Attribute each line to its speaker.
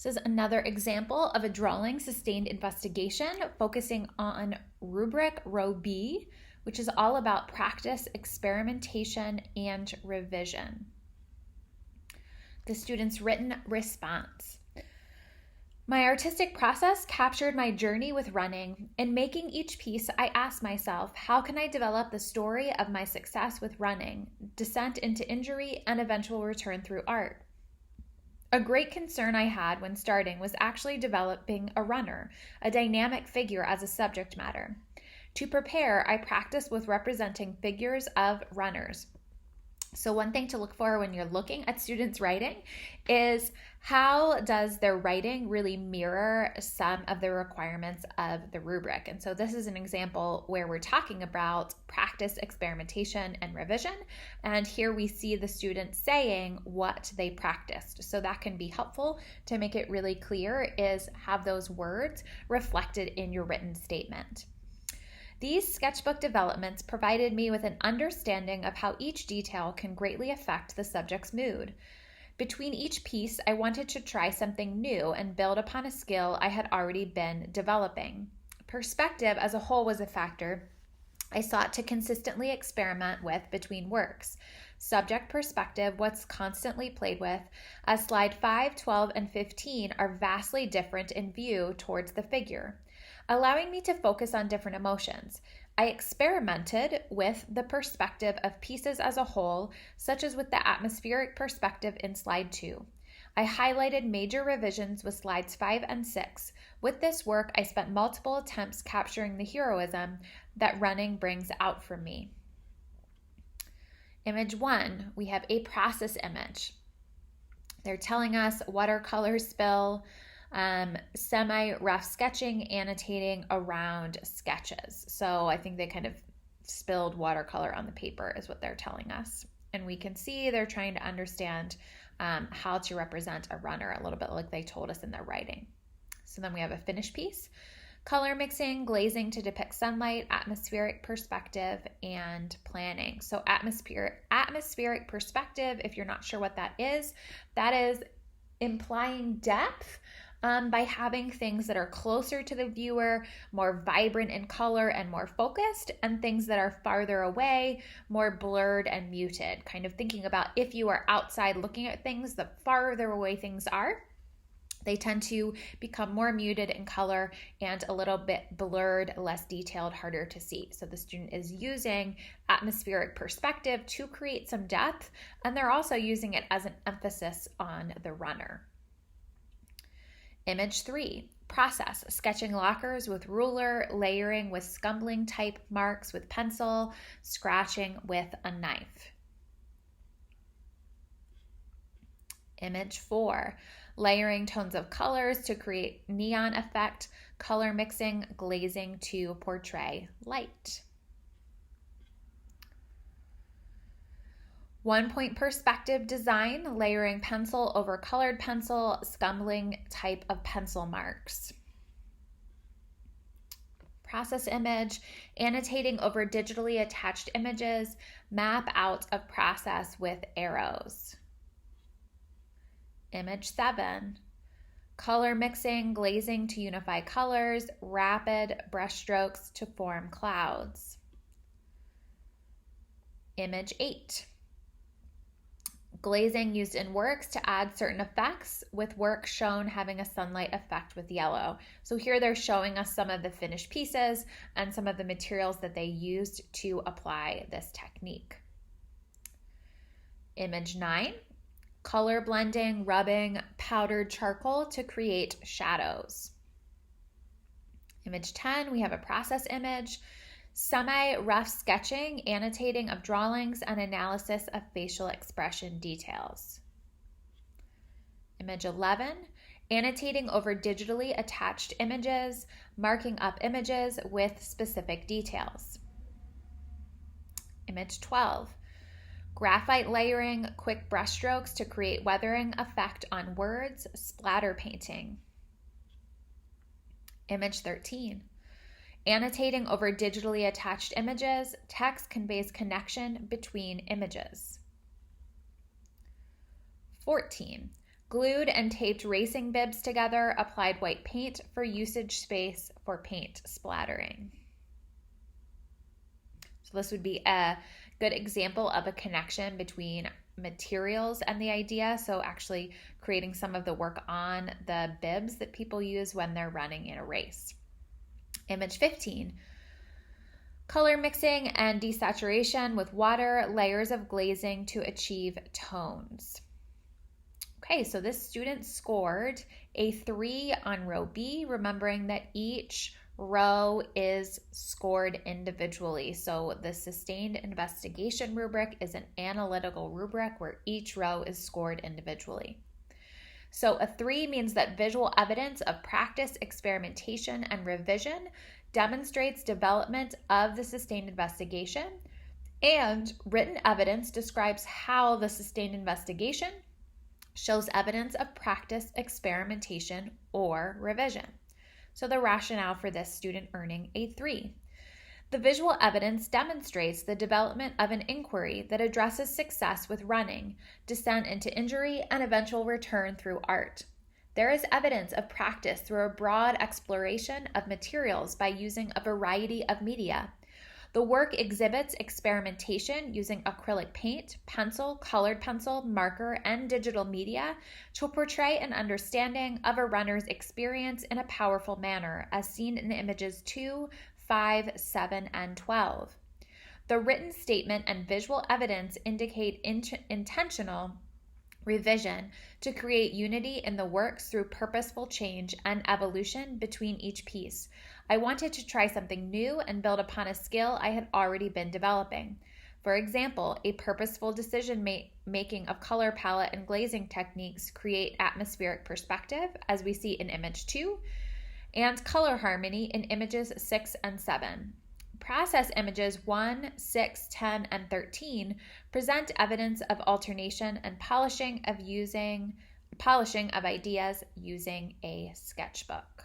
Speaker 1: This is another example of a drawing sustained investigation focusing on Rubric Row B, which is all about practice, experimentation, and revision. The student's written response. My artistic process captured my journey with running. In making each piece, I asked myself, how can I develop the story of my success with running, descent into injury, and eventual return through art? A great concern I had when starting was actually developing a runner, a dynamic figure as a subject matter. To prepare, I practiced with representing figures of runners. So one thing to look for when you're looking at students' writing is how does their writing really mirror some of the requirements of the rubric. And so this is an example where we're talking about practice, experimentation, and revision. And here we see the students saying what they practiced. So that can be helpful to make it really clear, is have those words reflected in your written statement. These sketchbook developments provided me with an understanding of how each detail can greatly affect the subject's mood. Between each piece, I wanted to try something new and build upon a skill I had already been developing. Perspective as a whole was a factor I sought to consistently experiment with between works. Subject perspective was constantly played with, as slide 5, 12, and 15 are vastly different in view towards the figure, allowing me to focus on different emotions. I experimented with the perspective of pieces as a whole, such as with the atmospheric perspective in slide 2. I highlighted major revisions with slides 5 and 6. With this work, I spent multiple attempts capturing the heroism that running brings out from me. Image 1, we have a process image. They're telling us watercolor spill, semi-rough sketching, annotating around sketches. So I think they kind of spilled watercolor on the paper is what they're telling us. And we can see they're trying to understand how to represent a runner, a little bit like they told us in their writing. So then we have a finished piece. Color mixing, glazing to depict sunlight, atmospheric perspective, and planning. So atmospheric perspective, if you're not sure what that is implying depth by having things that are closer to the viewer, more vibrant in color and more focused, and things that are farther away, more blurred and muted. Kind of thinking about if you are outside looking at things, the farther away things are, they tend to become more muted in color and a little bit blurred, less detailed, harder to see. So the student is using atmospheric perspective to create some depth, and they're also using it as an emphasis on the runner. Image 3, process, sketching lockers with ruler, layering with scumbling type marks with pencil, scratching with a knife. Image 4, layering tones of colors to create neon effect, color mixing, glazing to portray light. 1-point perspective design, layering pencil over colored pencil, scumbling type of pencil marks. Process image, annotating over digitally attached images, map out of process with arrows. Image 7, color mixing, glazing to unify colors, rapid brushstrokes to form clouds. Image 8, glazing used in works to add certain effects, with work shown having a sunlight effect with yellow. So here they're showing us some of the finished pieces and some of the materials that they used to apply this technique. Image 9, color blending, rubbing powdered charcoal to create shadows. Image 10, we have a process image, semi-rough sketching, annotating of drawings, and analysis of facial expression details. Image 11, annotating over digitally attached images, marking up images with specific details. Image 12, graphite layering, quick brushstrokes to create weathering effect on words, splatter painting. Image 13, annotating over digitally attached images, text conveys connection between images. 14, Glued and taped racing bibs together, applied white paint for usage space for paint splattering. So this would be a good example of a connection between materials and the idea. So actually creating some of the work on the bibs that people use when they're running in a race. Image 15. Color mixing and desaturation with water, layers of glazing to achieve tones. Okay, so this student scored a 3 on row B, remembering that each row is scored individually. So the sustained investigation rubric is an analytical rubric where each row is scored individually. So a 3 means that visual evidence of practice, experimentation, and revision demonstrates development of the sustained investigation, and written evidence describes how the sustained investigation shows evidence of practice, experimentation, or revision. So the rationale for this student earning a 3. The visual evidence demonstrates the development of an inquiry that addresses success with running, descent into injury, and eventual return through art. There is evidence of practice through a broad exploration of materials by using a variety of media. The work exhibits experimentation using acrylic paint, pencil, colored pencil, marker, and digital media to portray an understanding of a runner's experience in a powerful manner, as seen in images 2, 5, 7, and 12. The written statement and visual evidence indicate intentional revision to create unity in the works through purposeful change and evolution between each piece. I wanted to try something new and build upon a skill I had already been developing. For example, a purposeful decision making of color palette and glazing techniques create atmospheric perspective, as we see in image 2, and color harmony in images 6 and 7. Process images 1, 6, 10, and 13 present evidence of alternation and polishing of ideas using a sketchbook.